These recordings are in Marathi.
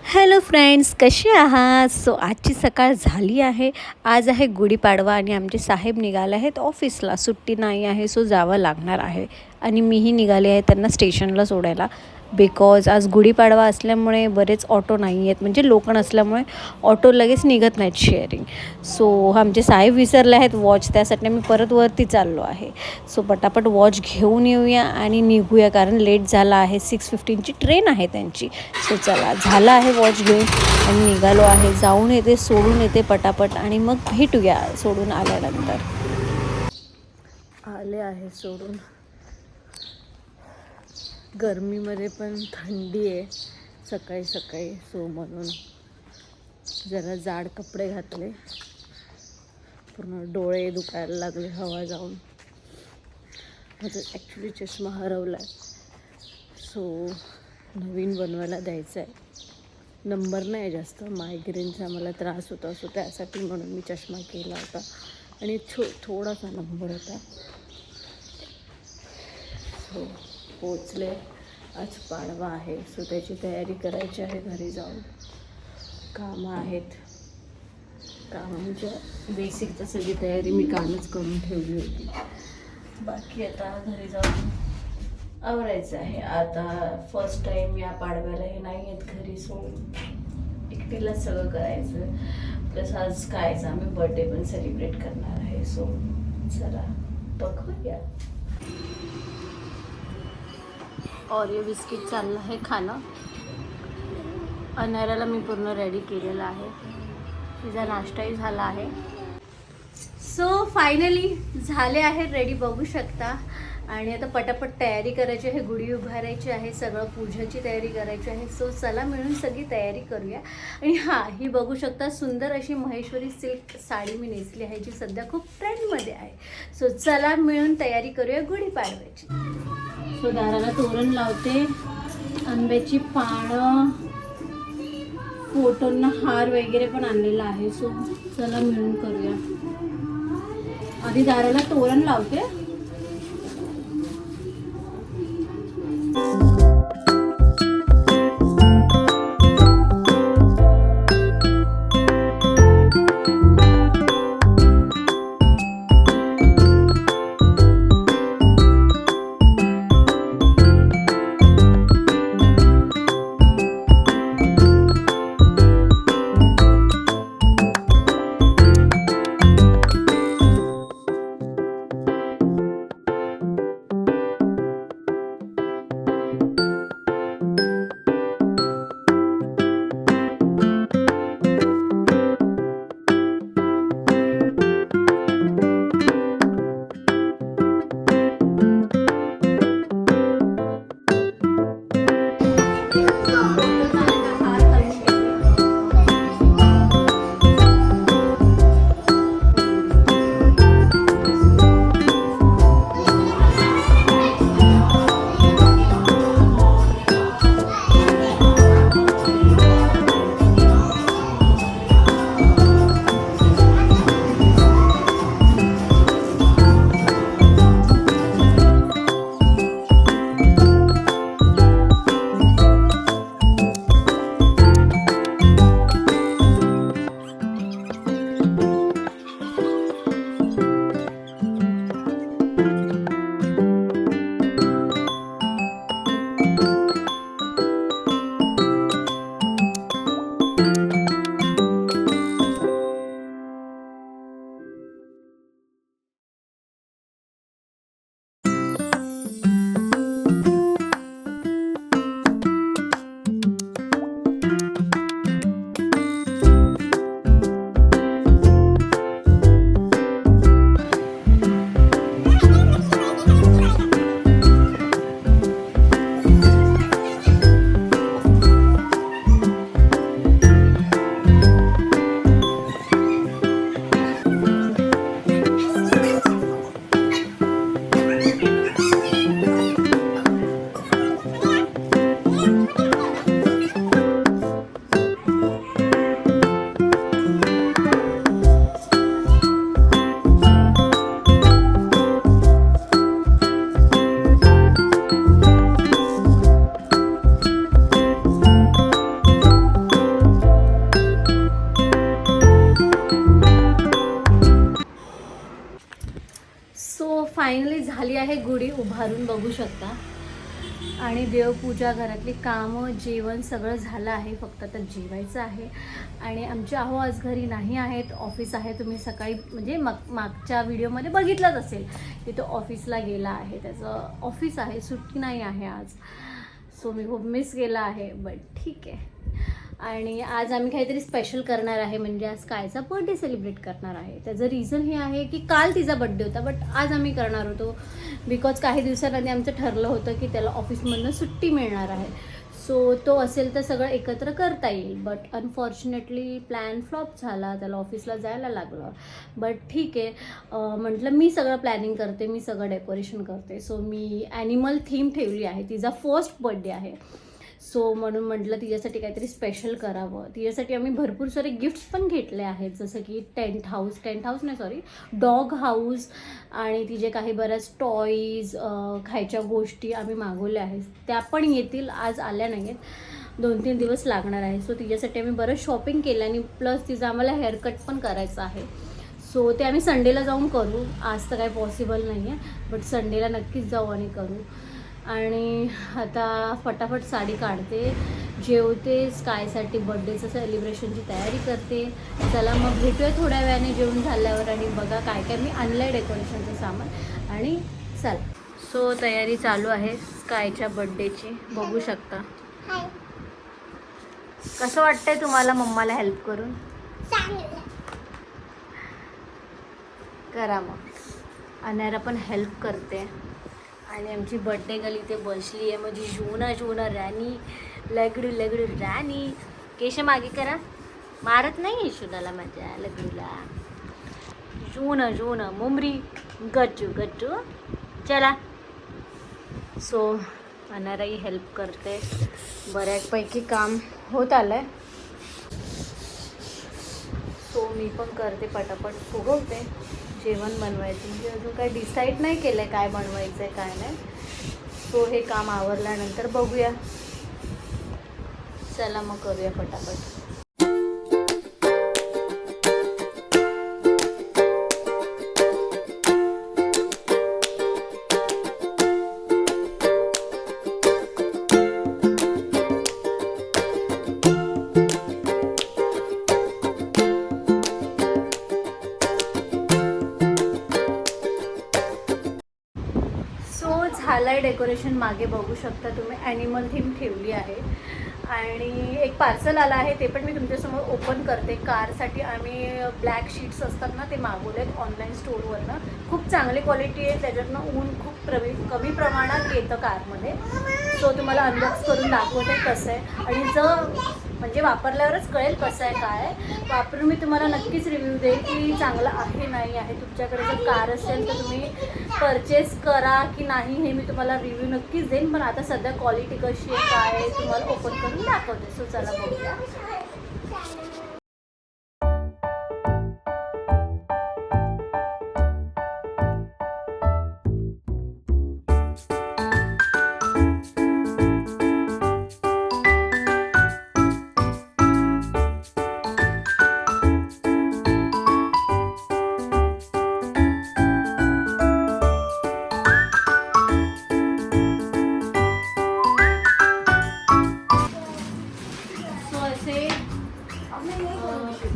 हॅलो फ्रेंड्स, कसे आहात? सो आजची सकाळ झाली आहे. आज आहे गुढीपाडवा आणि आमचे साहेब निघाले आहेत ऑफिसला. सुट्टी नाही आहे, सो जावं लागणार आहे. आणि मीही निघाले आहे त्यांना स्टेशनला सोडायला. बिकॉज आज गुढीपाडवा असल्यामुळे बरेच ऑटो नाही आहेत, म्हणजे लोक नसल्यामुळे ऑटो लगेच निघत नाहीत शेअरिंग. सो आमचे साहेब विसरले आहेत वॉच, त्यासाठी मी परत वरती चाललो आहे. सो पटापट वॉच घेऊन येऊया आणि निघूया, कारण लेट झाला आहे. 6:15ची ट्रेन आहे त्यांची. सो चला, झालं आहे वॉच घेऊन आणि निघालो आहे. जाऊन येते, सोडून येते पटापट आणि मग भेटूया सोडून आल्यानंतर. आले आहे सोडून. गरमीमध्ये पण थंडी आहे सकाळी सकाळी, सो म्हणून जरा जाड कपडे घातले. पूर्ण डोळे दुखायला लागले हवा जाऊन. माझं ॲक्च्युली चष्मा हरवला आहे, सो नवीन बनवायला द्यायचा आहे. नंबर नाही जास्त, मायग्रेनचा मला त्रास होता, सो त्यासाठी म्हणून मी चष्मा केला होता आणि थोडासा नंबर होता. सो पोचले. आज पाडवा आहे, सो त्याची तयारी करायची आहे. घरी जाऊन कामं आहेत. कामं म्हणजे बेसिक तर सगळी तयारी मी कालच करून ठेवली होती. बाकी आता घरी जाऊन आवरायचं आहे. आता फर्स्ट टाईम या पाडव्याला हे नाही आहेत घरी, सो एकटीलाच सगळं करायचं. प्लस आज कायचं आम्ही बर्थडे पण सेलिब्रेट करणार आहे. सो चला बघूया. ओरिओ बिस्किट चाललं आहे खाणं. अनाराला मी पूर्ण रेडी केलेला आहे. तिचा नाश्ताही झाला आहे. सो फायनली झाले आहे रेडी, बघू शकता. आणि आता पटापट तयारी करायची आहे, गुढी उभारायची आहे, सगळं पूजाची तयारी करायची आहे. सो चला मिळून सगळी तयारी करूया. आणि हां, ही बघू शकता सुंदर अशी महेश्वरी सिल्क साडी मी नेसली आहे, जी सध्या खूप ट्रेंडमध्ये आहे. सो चला मिळून तयारी करूया गुढीपाडव्याची. सो दाराला तोरण लावते, आंब्याची पानं, फोटोंना हार वगैरे पण आणलेला आहे. सो चला मिळून करूया. आधी दाराला तोरण लावते. फायनली झाली आहे गुढी उभारून, बघू शकता. आणि देवपूजा, घरातली कामं, जेवण सगळं झालं आहे. फक्त आता जेवायचं आहे. आणि आमचे आहो आज घरी नाही आहेत, ऑफिस आहे. तुम्ही सकाळी म्हणजे मागच्या व्हिडिओमध्ये बघितलंच असेल की तो ऑफिसला गेला आहे. त्याचं ऑफिस आहे, सुट्टी नाही आहे आज. सो मी खूप मिस केला आहे, बट ठीक आहे. आणि आज आम्ही काहीतरी स्पेशल करणार आहे, म्हणजे आज कायचा बर्थडे सेलिब्रेट करणार आहे. त्याचं रिझन हे आहे की काल तिचा बड्डे होता, बट आज आम्ही करणार होतो बिकॉज काही दिवसांआधी आमचं ठरलं होतं की त्याला ऑफिसमधनं सुट्टी मिळणार आहे. सो तो असेल तर सगळं एकत्र करता येईल. बट अनफॉर्च्युनेटली प्लॅन फ्लॉप झाला, त्याला ऑफिसला जायला लागलं. बट ठीक आहे, म्हटलं मी सगळं प्लॅनिंग करते, मी सगळं डेकोरेशन करते. सो मी ॲनिमल थीम ठेवली आहे. तिचा फर्स्ट बड्डे आहे, सो म्हणून म्हटलं तिच्यासाठी काहीतरी स्पेशल करावं. तिच्यासाठी आम्ही भरपूर सारे गिफ्ट्स पण घेतले आहेत, जसं की टेंट हाऊस नाही सॉरी डॉग हाऊस, आणि तिचे काही बऱ्याच टॉईज, खायच्या गोष्टी आम्ही मागवल्या आहेत. त्या पण येतील, आज आल्या नाही आहेत, 2-3 दिवस लागणार आहे. सो तिच्यासाठी आम्ही बरंच शॉपिंग केलं आणि प्लस तिचं आम्हाला हेअरकट पण करायचं आहे. सो ते आम्ही संडेला जाऊन करू, आज तर काही पॉसिबल नाही आहे, बट संडेला नक्कीच जाऊ आणि करू. आणि आता फटाफट साडी काढते, जेवते, स्कायसाठी बड्डेचं सेलिब्रेशनची तयारी करते. चला मग भेटूया थोड्या वेळाने जेवण झाल्यावर आणि बघा काय काय मी आणलं आहे डेकोरेशनचं सामान. आणि चला, सो तयारी चालू आहे स्कायच्या बड्डेची, बघू शकता. कसं वाटतंय तुम्हाला मम्माला हेल्प करून? करा मग. अनारा पण हेल्प करते. आणि आमची बर्थडे गर्ल इथे बसली आहे, म्हणजे जुना राणी, लगडू राणी. केश मागे करा, मारत नाही यशोदाला माझ्या लगडूला. जुनं मुमरी, गट्टू चला. सो अनाराही हेल्प करते, बऱ्यापैकी काम होत आलं आहे. सो मी पण करते, पटापट फुगवते. जेवण बनवायचं म्हणजे अजून काही डिसाईड नाही केलं आहे काय बनवायचं आहे काय नाही. सो हे काम आवरल्यानंतर बघूया. चला मग करूया फटाफट. झालं आहे डेकोरेशन. मागे बघू शकता तुम्ही, ॲनिमल थीम ठेवली आहे. आणि एक पार्सल आलं आहे, ते पण मी तुमच्यासमोर ओपन करते. कारसाठी आम्ही ब्लॅक शीट्स असतात ना, ते मागवलेत ऑनलाईन स्टोअरवरनं. खूप चांगली क्वालिटी आहे, त्याच्यातनं ऊन खूप कमी प्रमाणात येतं कारमध्ये. सो तुम्हाला अनबॉक्स करून दाखवते कसं आहे, आणि जर म्हणजे वापरल्यावरच कळेल कसं आहे काय. वापरून मी तुम्हाला नक्कीच रिव्ह्यू देईल की चांगलं आहे नाही आहे. तुमच्याकडे जर कार असेल तर तुम्ही परचेस करा की नाही हे मी तुम्हाला रिव्ह्यू नक्कीच देईन. पण आता सध्या क्वालिटी कशी आहे काय आहे तुम्हाला ओपन करून दाखवते. सो चला बघूया.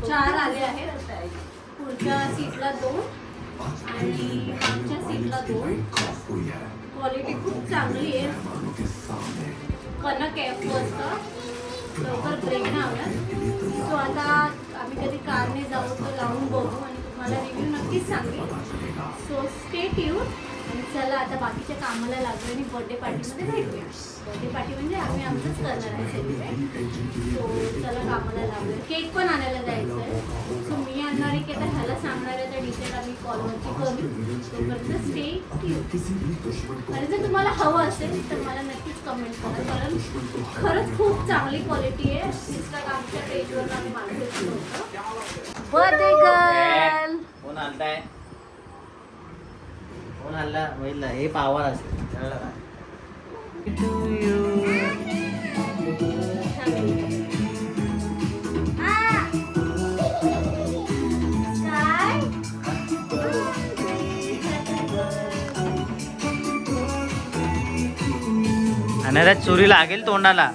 चार आले आहेत. पुढच्या सीटला 2 आणि मागच्या सीटला 2. क्वालिटी खूप चांगली आहे. कनक आहे फर्स्ट, लवकर ब्रेक नाही आवडत. सो आता आम्ही कधी कारने जाऊ तर लावून बघू आणि तुम्हाला रिव्ह्यू नक्कीच सांगेल. So stay tune. आणि चला आता बाकीच्या कामाला लागलो आणि बर्थडे पार्टीमध्ये भेटूया. बर्थडे पार्टी म्हणजे आम्ही आमचंच करणार आहे सेलिब्रेट. सो चला कामाला लागलो. केक पण आणायला जायचं आहे. सो मी आणणार आहे की आता ह्याला सांगणार आहे, तर डिटेल आम्ही कॉलवरती करू. तोपर्यंत स्टे ट्यून. आणि जर तुम्हाला हवं असेल तर मला नक्कीच कमेंट करा, कारण खरंच खूप चांगली क्वालिटी आहे. इंस्टाग्रामच्या पेजवर आम्ही मागितलं होतं. बर्थडे गर्ल कोण आणताय? कोण आणला? महिला हे पावर असेल. आणि चुरी लागेल तोंडाला.